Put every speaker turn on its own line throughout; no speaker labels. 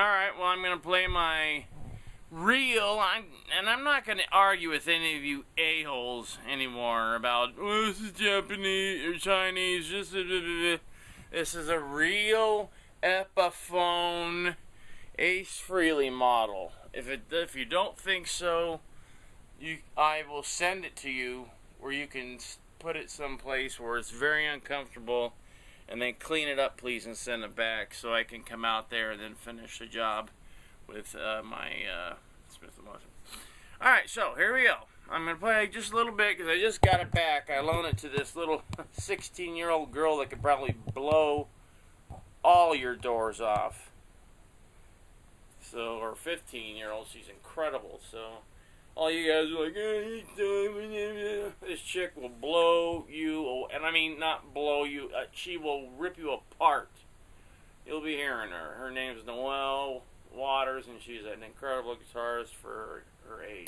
Alright, well, I'm going to play my reel, and I'm not going to argue with any of you a-holes anymore about, oh, this is Japanese or Chinese, just this is a real Epiphone Ace Frehley model. If you don't think so, I will send it to you where you can put it someplace where it's very uncomfortable, and then clean it up, please, and send it back so I can come out there and then finish the job with my Smith & Wesson. Alright, so here we go. I'm going to play just a little bit because I just got it back. I loaned it to this little 16-year-old girl that could probably blow all your doors off. So, or 15-year-old, she's incredible. So, all you guys are like, this chick will blow you, and I mean not blow you, she will rip you apart. You'll be hearing her. Her name is Noelle Waters, and she's an incredible guitarist for her age.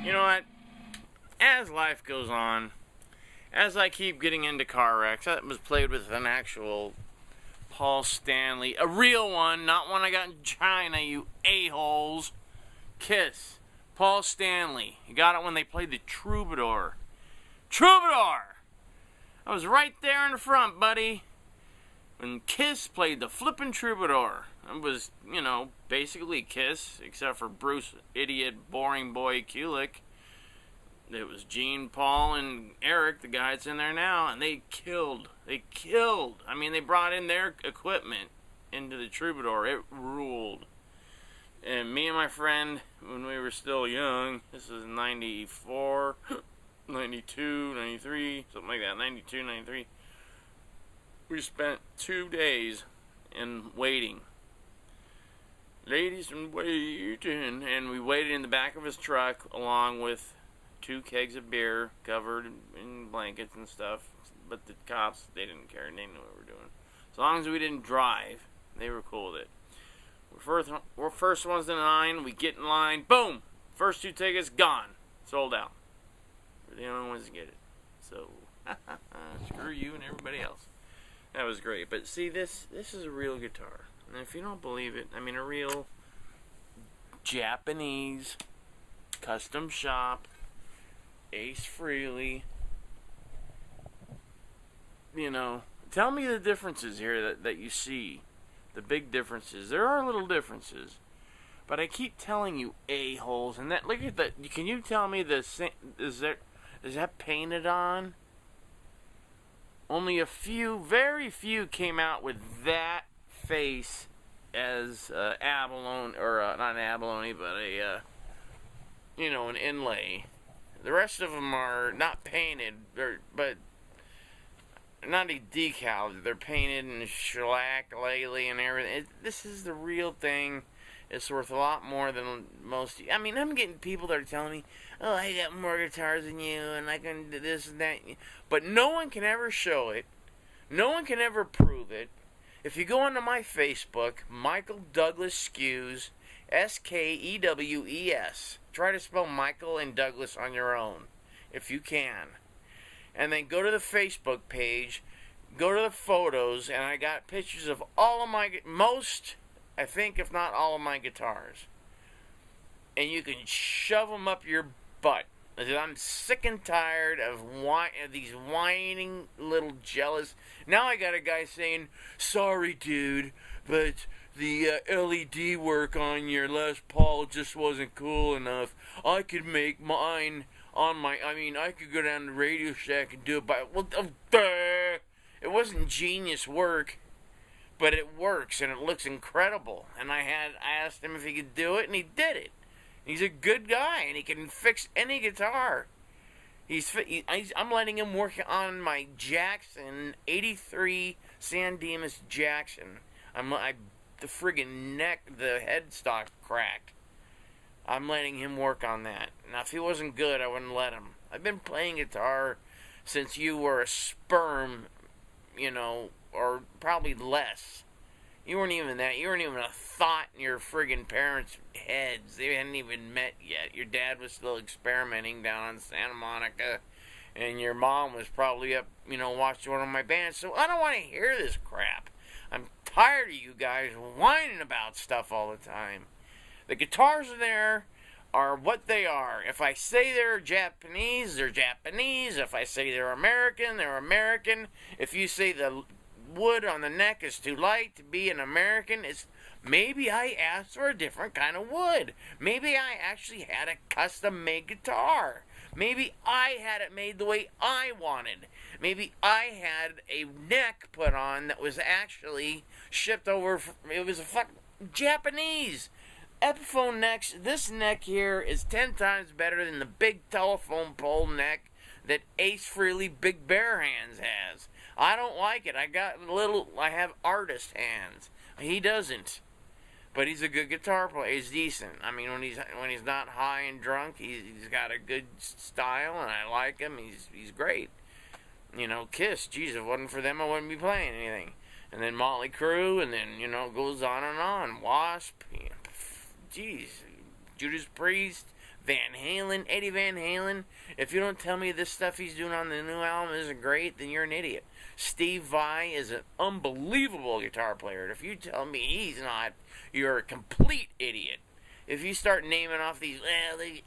You know what? As life goes on, as I keep getting into car wrecks, that was played with an actual Paul Stanley, a real one, not one I got in China, you a-holes. Kiss. Paul Stanley. You got it when they played the Troubadour. Troubadour! I was right there in the front, buddy. When Kiss played the flippin' Troubadour. It was, you know, basically Kiss, except for Bruce, idiot, boring boy Kulick. It was Gene, Paul, and Eric, the guy that's in there now, and they killed. They killed. I mean, they brought in their equipment into the Troubadour. It ruled. And me and my friend, when we were still young, this was 94, 92, 93, something like that, 92, 93, we spent 2 days in waiting. Ladies in waiting. And we waited in the back of his truck along with 2 kegs of beer covered in blankets and stuff. But the cops, they didn't care. They knew what we were doing. As long as we didn't drive, they were cool with it. We're first ones in line. We get in line. Boom! First 2 tickets, gone. Sold out. We're the only ones to get it. So, screw you and everybody else. That was great. But see, this is a real guitar. And if you don't believe it, I mean a real Japanese custom shop, Ace Frehley. You know, tell me the differences here that you see. The big differences. There are little differences. But I keep telling you a-holes. And that, look at that. Can you tell me is that painted on? Only a few, very few came out with that face as abalone, or not abalone, but a, you know, an inlay. The rest of them are not painted, but not a decal. They're painted in shellac lately and everything. This is the real thing. It's worth a lot more than most. I mean, I'm getting people that are telling me, "Oh, I got more guitars than you, and I can do this and that." But no one can ever show it. No one can ever prove it. If you go onto my Facebook, Michael Douglas Skewes, Skewes. Try to spell Michael and Douglas on your own, if you can. And then go to the Facebook page, go to the photos, and I got pictures of all of most, I think, if not all of my guitars. And you can shove them up your butt. I'm sick and tired of these whining little jealous. Now I got a guy saying, "Sorry, dude, but the LED work on your Les Paul just wasn't cool enough. I could make mine on my, I could go down to Radio Shack and do it by, well, it wasn't genius work, but it works and it looks incredible." And I asked him if he could do it, and he did it. He's a good guy, and he can fix any guitar. I'm letting him work on my Jackson 83 San Dimas Jackson. The friggin' neck, the headstock cracked. I'm letting him work on that. Now, if he wasn't good, I wouldn't let him. I've been playing guitar since you were a sperm, you know, or probably less. You weren't even that. You weren't even a thought in your friggin' parents' heads. They hadn't even met yet. Your dad was still experimenting down in Santa Monica, and your mom was probably up, you know, watching one of my bands. So I don't want to hear this crap. I'm tired of you guys whining about stuff all the time. The guitars are what they are. If I say they're Japanese, they're Japanese. If I say they're American, they're American. If you say the wood on the neck is too light to be an American, it's Maybe I asked for a different kind of wood. Maybe I actually had a custom-made guitar. Maybe I had it made the way I wanted. Maybe I had a neck put on that was actually shipped over. It was a fucking Japanese Epiphone necks. This neck here is 10 times better than the big telephone pole neck that Ace Frehley Big Bear Hands has. I don't like it. I have artist hands. He doesn't. But he's a good guitar player. He's decent. I mean, when he's not high and drunk, he's got a good style, and I like him. He's great. You know, Kiss. Jeez, if it wasn't for them, I wouldn't be playing anything. And then Motley Crue, and then, you know, it goes on and on. Wasp. Jeez. Judas Priest. Van Halen. Eddie Van Halen. If you don't tell me this stuff he's doing on the new album isn't great, then you're an idiot. Steve Vai is an unbelievable guitar player. If you tell me he's not, you're a complete idiot. If you start naming off these,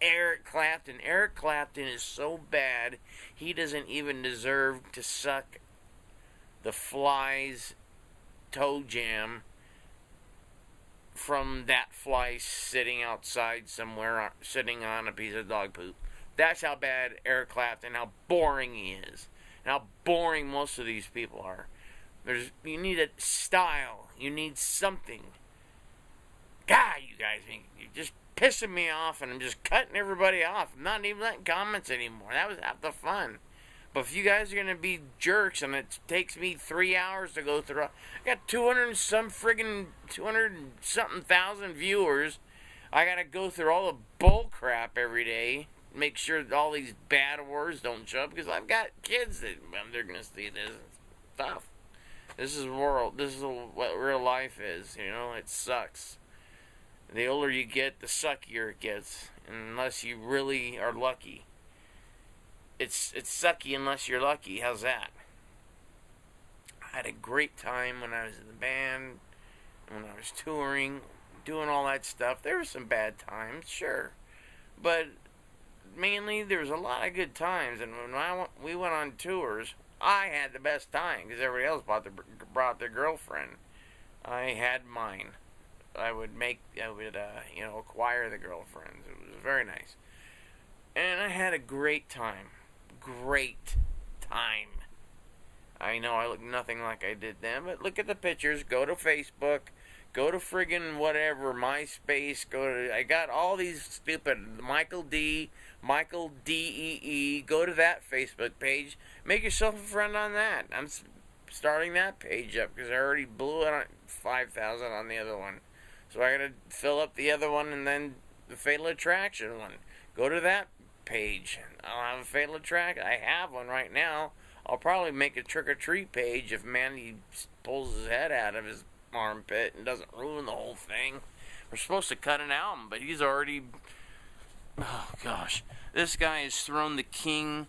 Eric Clapton is so bad, he doesn't even deserve to suck the fly's toe jam from that fly sitting outside somewhere, sitting on a piece of dog poop. That's how bad Eric Clapton, how boring he is. And how boring most of these people are. You need a style. You need something. God, you guys, you're just pissing me off, and I'm just cutting everybody off. I'm not even letting comments anymore. That was half the fun. But if you guys are going to be jerks, and it takes me 3 hours to go through, I got 200 and something thousand viewers. I got to go through all the bull crap every day. Make sure that all these bad words don't show up, because I've got kids that they're going to see this stuff. This is world. This is what real life is. You know, it sucks. The older you get, the suckier it gets, unless you really are lucky. It's sucky unless you're lucky. How's that? I had a great time when I was in the band, when I was touring, doing all that stuff. There were some bad times, sure, but mainly there was a lot of good times. And when we went on tours, I had the best time because everybody else brought their girlfriend. I had mine. I would acquire the girlfriends. It was very nice. And I had a great time. Great time. I know I look nothing like I did then, but look at the pictures. Go to Facebook. Go to friggin' whatever, MySpace. I got all these stupid Michael DEE. Go to that Facebook page. Make yourself a friend on that. I'm starting that page up because I already blew it on 5,000 on the other one. So I gotta fill up the other one and then the Fatal Attraction one. Go to that page. I'll have a Fatal Attraction. I have one right now. I'll probably make a Trick or Treat page if Mandy pulls his head out of his armpit and doesn't ruin the whole thing. We're supposed to cut an album, but he's already... Oh, gosh. This guy has thrown the key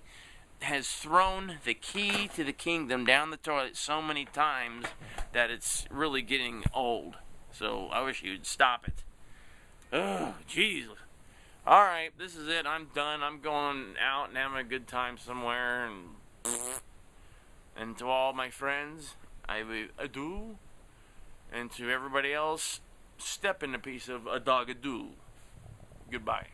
to the kingdom down the toilet so many times that it's really getting old. So I wish he would stop it. Oh, jeez. Alright, this is it. I'm done. I'm going out and having a good time somewhere. And to all my friends, I will adieu. And to everybody else, step in a piece of a dog adieu. Goodbye.